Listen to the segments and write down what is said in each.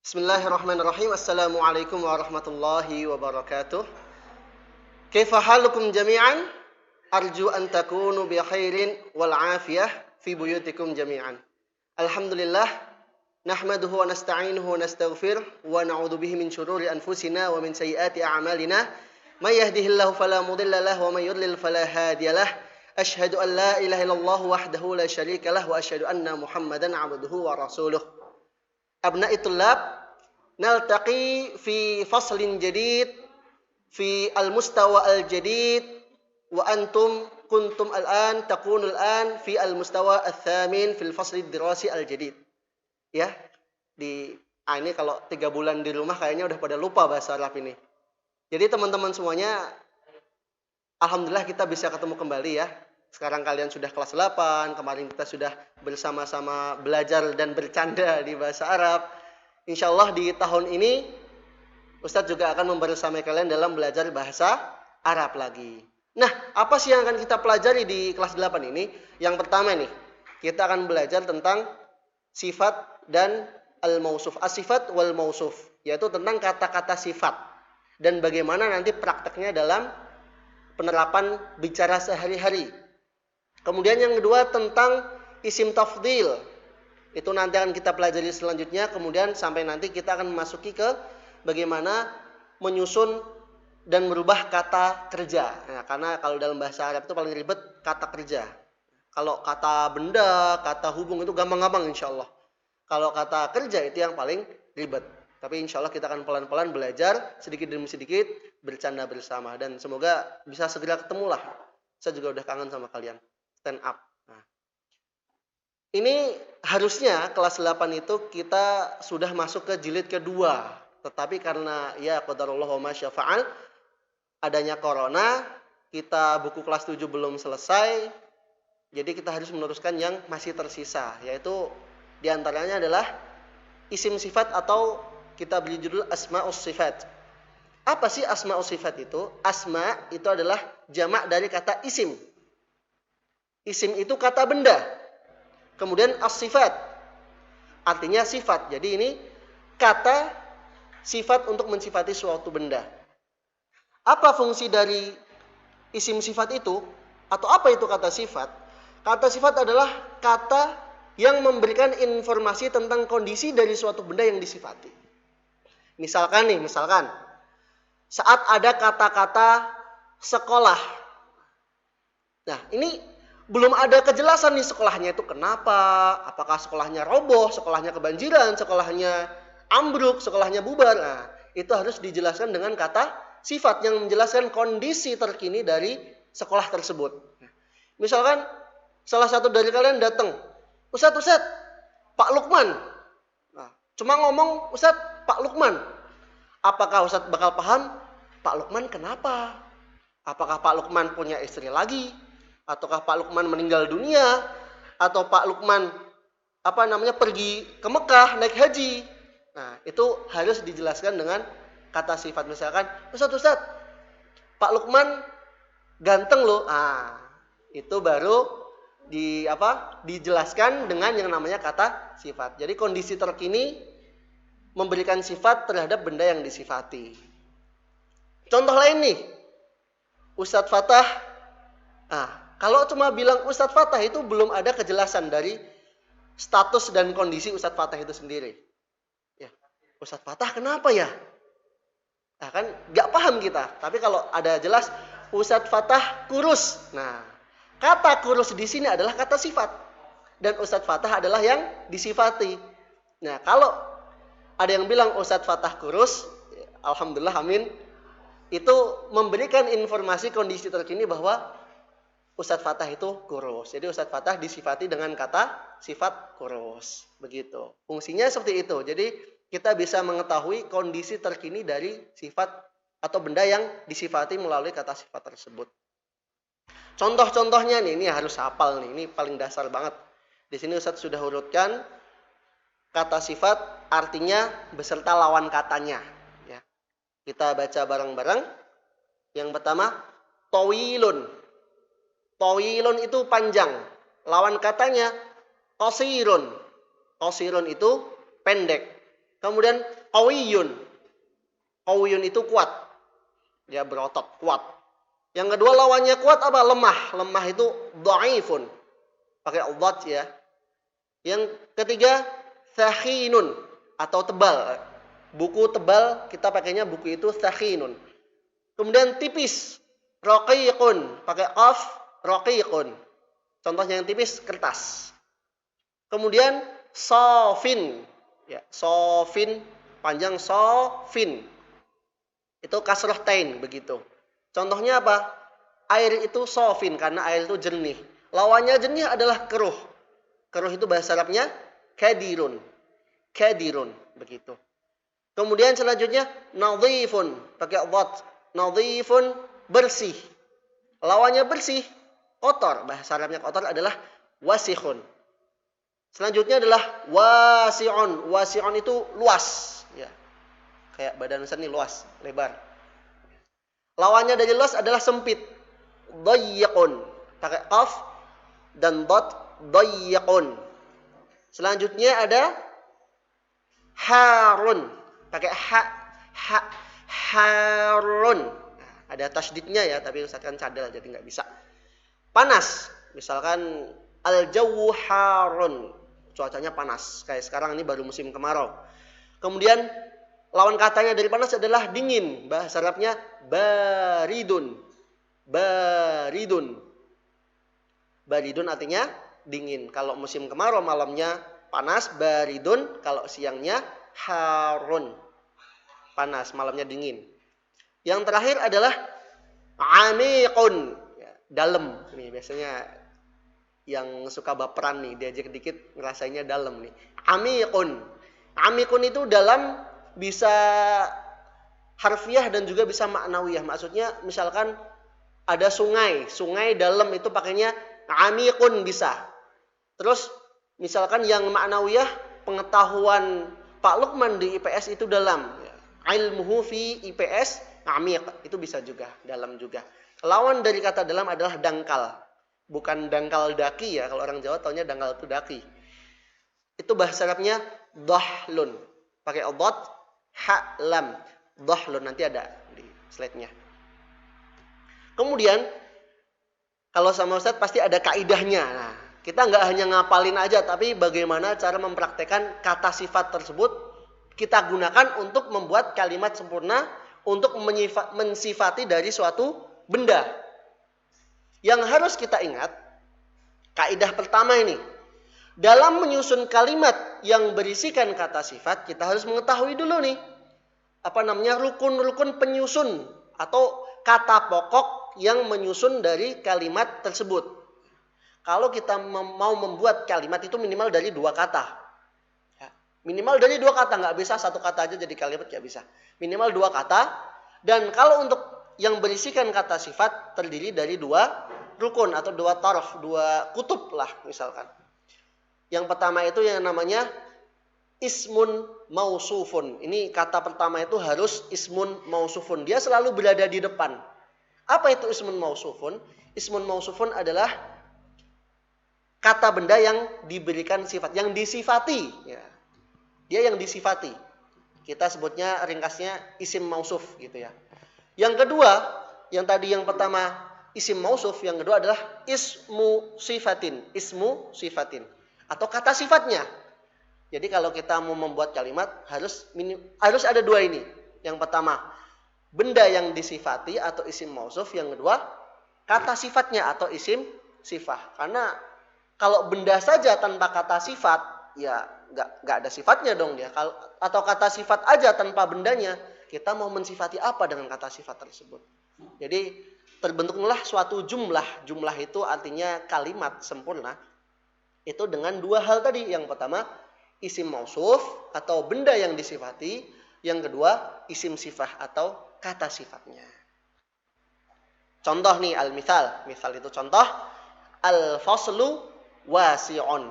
Bismillahirrahmanirrahim. Assalamualaikum warahmatullahi wabarakatuh. Kaifa halukum jami'an? Arju an takunu bi khairin wal afiyah fi buyutikum jami'an. Alhamdulillah nahmaduhu wa nasta'inuhu wa nastaghfir wa na'udzu bihi min syururi anfusina wa min sayyiati a'malina. May yahdihillahu fala mudilla lahu wa may yudlil fala hadiyalah. Asyhadu an la ilaha illallah wahdahu la syarika lah wa asyhadu anna Muhammadan 'abduhu wa rasuluh. Abna'i tullab, naltaqi fi faslin jadid fi al-mustawa al-jadid wa antum kuntum al-an takunu al-an fi al-mustawa al-thamin fil fasli dirasi al-jadid. Ya, ini kalau 3 bulan di rumah kayaknya udah pada lupa bahasa Arab ini. Jadi teman-teman semuanya, alhamdulillah kita bisa ketemu kembali ya. Sekarang kalian sudah kelas 8, kemarin kita sudah bersama-sama belajar dan bercanda di bahasa Arab. Insya Allah di tahun ini Ustadz juga akan membersama kalian dalam belajar bahasa Arab lagi. Nah, apa sih yang akan kita pelajari di kelas 8 ini? Yang pertama nih, kita akan belajar tentang sifat dan al-mausuf. As-sifat wal mausuf, yaitu tentang kata-kata sifat dan bagaimana nanti prakteknya dalam penerapan bicara sehari-hari. Kemudian yang kedua tentang isim tafdil. Itu nanti akan kita pelajari selanjutnya. Kemudian sampai nanti kita akan memasuki ke bagaimana menyusun dan merubah kata kerja. Nah, karena kalau dalam bahasa Arab itu paling ribet kata kerja. Kalau kata benda, kata hubung itu gampang-gampang insya Allah. Kalau kata kerja itu yang paling ribet. Tapi insya Allah kita akan pelan-pelan belajar sedikit demi sedikit, bercanda bersama. Dan semoga bisa segera ketemu lah. Saya juga udah kangen sama kalian. Stand up. Nah, ini harusnya kelas 8 itu kita sudah masuk ke jilid kedua. Tetapi karena ya qadarullah wa ma syafa'al, adanya corona, kita buku kelas 7 belum selesai. Jadi kita harus meneruskan yang masih tersisa, yaitu diantaranya adalah isim sifat atau kita beri judul asma'us sifat. Apa sih asma'us sifat itu? Asma itu adalah jamak dari kata isim. Isim itu kata benda. Kemudian as-sifat artinya sifat. Jadi ini kata sifat untuk mensifati suatu benda. Apa fungsi dari isim sifat itu? Atau apa itu kata sifat? Kata sifat adalah kata yang memberikan informasi tentang kondisi dari suatu benda yang disifati. Misalkan saat ada kata-kata sekolah. Nah, ini belum ada kejelasan nih sekolahnya itu kenapa, apakah sekolahnya roboh, sekolahnya kebanjiran, sekolahnya ambruk, sekolahnya bubar. Nah, itu harus dijelaskan dengan kata sifat yang menjelaskan kondisi terkini dari sekolah tersebut. Misalkan salah satu dari kalian datang, Ustadz, Pak Lukman. Nah, cuma ngomong, Ustadz, Pak Lukman. Apakah Ustadz bakal paham, Pak Lukman kenapa? Apakah Pak Lukman punya istri lagi? Ataukah Pak Lukman meninggal dunia, atau Pak Lukman pergi ke Mekah naik haji. Nah, itu harus dijelaskan dengan kata sifat. Misalkan, Ustadz, Pak Lukman ganteng loh. Ah, itu baru dijelaskan dengan yang namanya kata sifat. Jadi kondisi terkini memberikan sifat terhadap benda yang disifati. Contoh lain nih, Ustadz Fatah. Kalau cuma bilang Ustadz Fatah itu belum ada kejelasan dari status dan kondisi Ustadz Fatah itu sendiri. Ya, Ustadz Fatah kenapa ya? Nah, kan nggak paham kita. Tapi kalau ada jelas Ustadz Fatah kurus. Nah, kata kurus di sini adalah kata sifat. Dan Ustadz Fatah adalah yang disifati. Nah, kalau ada yang bilang Ustadz Fatah kurus, ya, alhamdulillah amin. Itu memberikan informasi kondisi terkini bahwa Ustadz Fatah itu kurus. Jadi Ustadz Fatah disifati dengan kata sifat kurus. Begitu. Fungsinya seperti itu. Jadi kita bisa mengetahui kondisi terkini dari sifat atau benda yang disifati melalui kata sifat tersebut. Contoh-contohnya nih, ini harus hafal nih. Ini paling dasar banget. Di sini Ustadz sudah urutkan kata sifat artinya beserta lawan katanya. Ya. Kita baca bareng-bareng. Yang pertama, tawilun. Tawilun itu panjang. Lawan katanya qasirun. Qasirun itu pendek. Kemudian qawiyun. Qawiyun itu kuat. Dia berotot, kuat. Yang kedua lawannya kuat apa? Lemah. Lemah itu dhaifun. Pakai dhat ya. Yang ketiga thakinun atau tebal. Buku tebal kita pakainya buku itu thakinun. Kemudian tipis, raqiqun, pakai qaf, raqiqun. Contohnya yang tipis kertas. Kemudian sofin, ya, sofin panjang sofin. Itu kasrah tain begitu. Contohnya apa? Air itu sofin karena air itu jernih. Lawannya jernih adalah keruh. Keruh itu bahasa Arabnya kadirun. Kadirun begitu. Kemudian selanjutnya nadhifun, pakai dhat. Nadhifun bersih. Lawannya bersih, kotor. Bahasa Arabnya kotor adalah wasikhun. Selanjutnya adalah wasi'un. Wasi'un itu luas, ya. Kayak badan seni luas, lebar. Lawannya dari luas adalah sempit. Dayyiqun. Pakai qaf dan dhat, dayyiqun. Selanjutnya ada harun. Pakai harun. Ada tasydidnya ya, tapi Ustaz kan cadel jadi nggak bisa. Panas. Misalkan al-jawu harun. Cuacanya panas. Kayak sekarang ini baru musim kemarau. Kemudian lawan katanya dari panas adalah dingin. Bahasa Arabnya baridun. Baridun. Baridun artinya dingin. Kalau musim kemarau malamnya panas, baridun. Kalau siangnya harun. Panas, malamnya dingin. Yang terakhir adalah amiqun. Ya, dalam. Nih biasanya yang suka baperan nih, diajak dikit ngerasainnya dalam nih. Amiqun. Amiqun itu dalam bisa harfiah dan juga bisa maknawiyah. Maksudnya misalkan ada sungai. Sungai dalam itu pakainya amiqun bisa. Terus misalkan yang maknawiyah pengetahuan Pak Lukman di IPS itu dalam. Ilmuhu fi IPS amiq. Itu bisa juga, dalam juga. Lawan dari kata dalam adalah dangkal. Bukan dangkal daki ya. Kalau orang Jawa taunya dangkal itu daki. Itu bahasa Arabnya dhahlun. Pakai dhat, ha, lam. Dhahlun nanti ada di slide-nya. Kemudian kalau sama Ustaz pasti ada kaidahnya. Nah, kita nggak hanya ngapalin aja, tapi bagaimana cara mempraktekkan kata sifat tersebut kita gunakan untuk membuat kalimat sempurna untuk mensifati dari suatu benda. Yang harus kita ingat, kaidah pertama ini, dalam menyusun kalimat yang berisikan kata sifat, kita harus mengetahui dulu nih, rukun-rukun penyusun atau kata pokok yang menyusun dari kalimat tersebut. Kalau kita mau membuat kalimat itu minimal dari 2 kata. Ya, minimal dari 2 kata, nggak bisa 1 kata aja jadi kalimat, nggak bisa. Minimal 2 kata. Dan kalau untuk yang berisikan kata sifat terdiri dari 2 rukun atau 2 taraf, 2 kutub lah misalkan. Yang pertama itu yang namanya ismun mausufun. Ini kata pertama itu harus ismun mausufun. Dia selalu berada di depan. Apa itu ismun mausufun? Ismun mausufun adalah kata benda yang diberikan sifat, yang disifati. Ya. Dia yang disifati. Kita sebutnya ringkasnya isim mausuf gitu ya. Yang kedua, yang tadi yang pertama isim mausuf, yang kedua adalah ismu sifatin. Ismu sifatin. Atau kata sifatnya. Jadi kalau kita mau membuat kalimat harus ada 2 ini. Yang pertama, benda yang disifati atau isim mausuf. Yang kedua, kata sifatnya atau isim sifah. Karena kalau benda saja tanpa kata sifat, ya nggak ada sifatnya dong dia. Atau kata sifat aja tanpa bendanya, kita mau mensifati apa dengan kata sifat tersebut? Jadi terbentuklah suatu jumlah. Jumlah itu artinya kalimat sempurna. Itu dengan 2 hal tadi. Yang pertama, isim mausuf atau benda yang disifati. Yang kedua, isim sifah atau kata sifatnya. Contoh nih, al-mithal. Mithal itu contoh. Al-faslu wasi'un.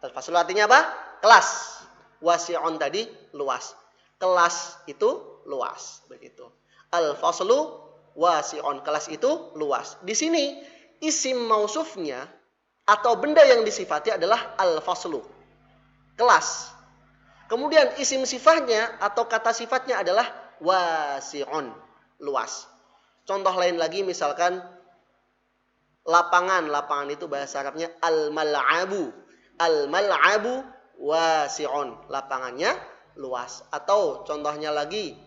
Al-faslu artinya apa? Kelas. Wasi'un tadi luas. Kelas itu luas. Begitu. Al-faslu wasi'un. Kelas itu luas. Di sini, isim mausufnya atau benda yang disifati adalah al-faslu. Kelas. Kemudian isim sifatnya atau kata sifatnya adalah wasi'un, luas. Contoh lain lagi misalkan lapangan. Lapangan itu bahasa Arabnya al-mal'abu. Al-mal'abu wasi'un. Lapangannya luas. Atau contohnya lagi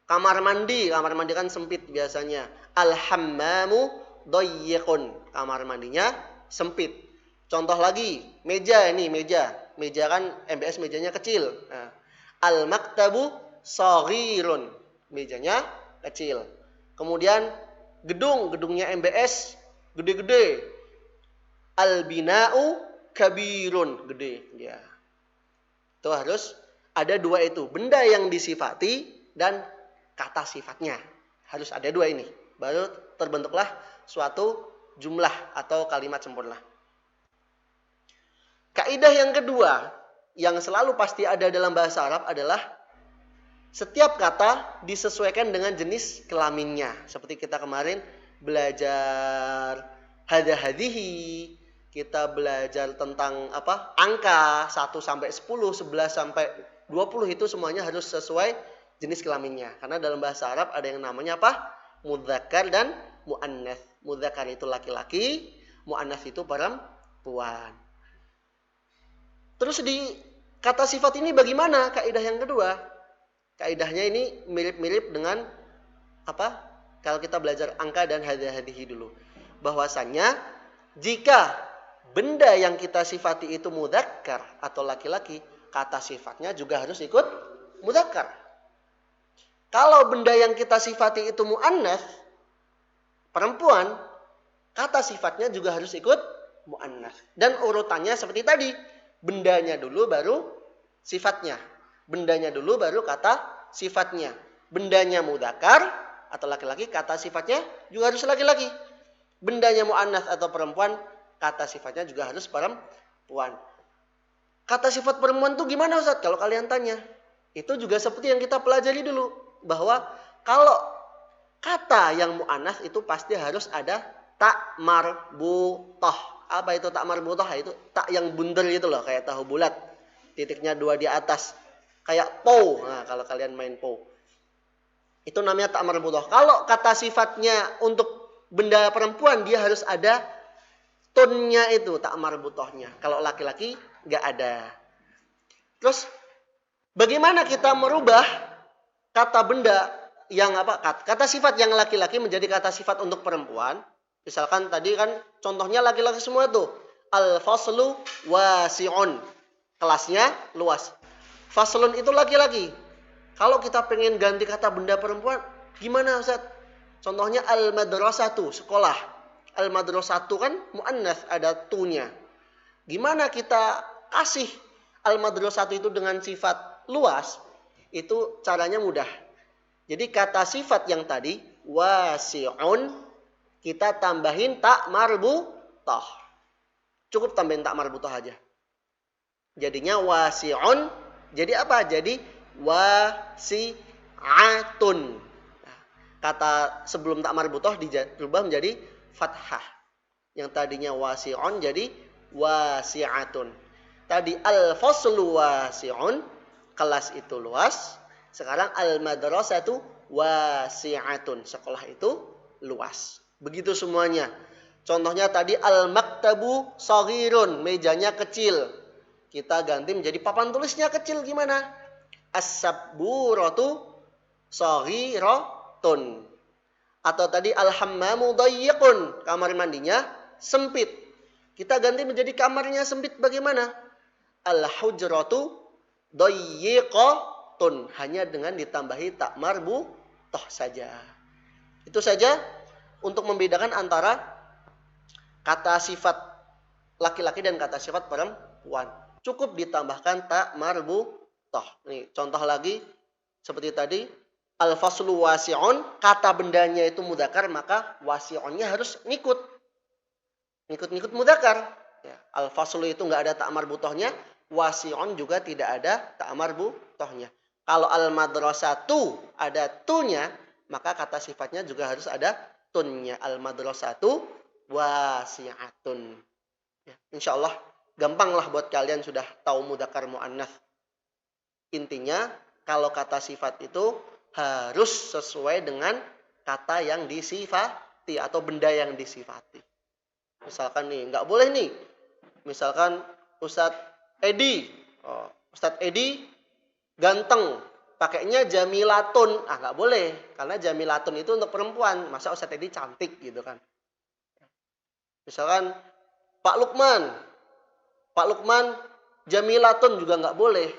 kamar mandi. Kamar mandi kan sempit biasanya. Al-hammamu dayyiqun. Kamar mandinya sempit. Contoh lagi, meja ini, meja. Meja kan MBS mejanya kecil. Nah, al-maktabu shaghirun. Mejanya kecil. Kemudian gedungnya MBS gede-gede. Al-bina'u kabirun, gede. Ya. Itu harus ada dua itu. Benda yang disifati dan kata sifatnya. Harus ada dua ini. Baru terbentuklah suatu jumlah atau kalimat sempurna. Kaidah yang kedua yang selalu pasti ada dalam bahasa Arab adalah setiap kata disesuaikan dengan jenis kelaminnya. Seperti kita kemarin belajar hadha hadhihi, kita belajar tentang angka 1 sampai 10, 11 sampai 20 itu semuanya harus sesuai jenis kelaminnya. Karena dalam bahasa Arab ada yang namanya mudzakkar dan muannats. Mudzakkar itu laki-laki, muannats itu perempuan. Terus di kata sifat ini bagaimana kaidah yang kedua? Kaidahnya ini mirip-mirip dengan kalau kita belajar angka dan hadhihi dulu. Bahwasannya jika benda yang kita sifati itu mudzakkar atau laki-laki, kata sifatnya juga harus ikut mudzakkar. Kalau benda yang kita sifati itu muannats, perempuan, kata sifatnya juga harus ikut muannats. Dan urutannya seperti tadi, bendanya dulu baru sifatnya. Bendanya dulu baru kata sifatnya. Bendanya mudzakkar atau laki-laki, kata sifatnya juga harus laki-laki. Bendanya muannats atau perempuan, kata sifatnya juga harus perempuan. Kata sifat perempuan itu gimana Ustaz? Kalau kalian tanya. Itu juga seperti yang kita pelajari dulu. Bahwa kalau kata yang muannats itu pasti harus ada tak marbutah. Apa itu tak marbutah? Itu tak yang bundar gitu loh, kayak tahu bulat. Titiknya 2 di atas. Kayak po. Nah, kalau kalian main po. Itu namanya tak marbutah. Kalau kata sifatnya untuk benda perempuan, dia harus ada tonnya itu, tak marbutahnya. Kalau laki-laki nggak ada. Terus bagaimana kita merubah kata benda yang kata sifat yang laki-laki menjadi kata sifat untuk perempuan? Misalkan tadi kan contohnya laki-laki semua tuh. Al-faslu wasi'un. Kelasnya luas. Faslun itu laki-laki. Kalau kita pengen ganti kata benda perempuan, gimana Ustaz? Contohnya al-madrasatu, sekolah. Al-madrasatu kan muannats, ada tunya. Gimana kita kasih al-madrasatu itu dengan sifat luas? Itu caranya mudah. Jadi kata sifat yang tadi wasi'un, kita tambahin tak marbutah. Cukup tambahin tak marbutah aja. Jadinya wasi'un. Jadi apa? Jadi wasi'atun. Kata sebelum tak marbutah dirubah menjadi fathah. Yang tadinya wasi'un jadi wasi'atun. Tadi al-faslu wasi'un, kelas itu luas. Sekarang al-madrasatu wasi'atun, sekolah itu luas. Begitu semuanya. Contohnya tadi al-maktabu shaghirun, mejanya kecil. Kita ganti menjadi papan tulisnya kecil, gimana? As-sabburatu shaghiratun. Atau tadi al-hammamu dayyiqun, kamar mandinya sempit. Kita ganti menjadi kamarnya sempit, bagaimana? Al-hujratu dayyiqatun, hanya dengan ditambahi tak marbutah saja. Itu saja untuk membedakan antara kata sifat laki-laki dan kata sifat perempuan. Cukup ditambahkan tak marbutah. Nih, contoh lagi seperti tadi, al-faslu wasi'un, kata bendanya itu mudzakkar, maka wasi'unnya harus ngikut mudzakkar. Ya, al-faslu itu enggak ada tak marbutahnya, wasi'un juga tidak ada tak marbutahnya. Kalau al-madrasatu ada tunya, maka kata sifatnya juga harus ada tunnya. Al-madrasatu wasi'atun. Ya, insyaallah gampanglah buat kalian sudah tahu mudzakkar muannats. Intinya kalau kata sifat itu harus sesuai dengan kata yang disifati atau benda yang disifati. Misalkan nih, nggak boleh nih. Misalkan Ustadz Edi. Ustadz Edi ganteng. Pakainya jamilatun. Nggak boleh. Karena jamilatun itu untuk perempuan. Masa Ustadz Edi cantik gitu kan. Misalkan Pak Lukman. Pak Lukman jamilatun juga nggak boleh.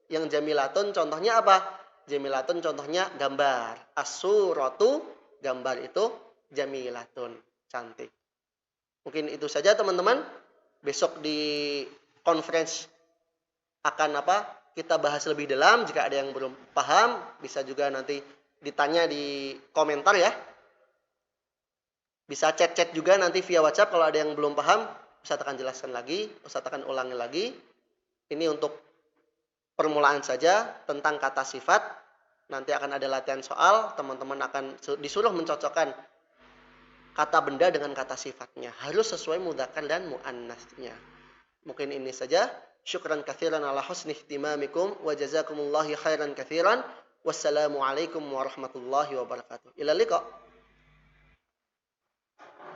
Yang jamilatun contohnya apa? Jamilatun contohnya gambar. As-suratu, gambar itu jamilatun, cantik. Mungkin itu saja teman-teman. Besok di conference akan kita bahas lebih dalam. Jika ada yang belum paham, bisa juga nanti ditanya di komentar ya. Bisa chat-chat juga nanti via WhatsApp kalau ada yang belum paham. Ustaz akan jelaskan lagi, Ustaz akan ulangi lagi. Ini untuk permulaan saja tentang kata sifat. Nanti akan ada latihan soal, teman-teman akan disuruh mencocokkan kata benda dengan kata sifatnya. Harus sesuai mudzakkar dan muannasnya. Mungkin ini saja. Syukran katsiran ala husni ihtimamikum wa jazakumullahu khairan katsiran. Wassalamualaikum warahmatullahi wabarakatuh. Ila liqa.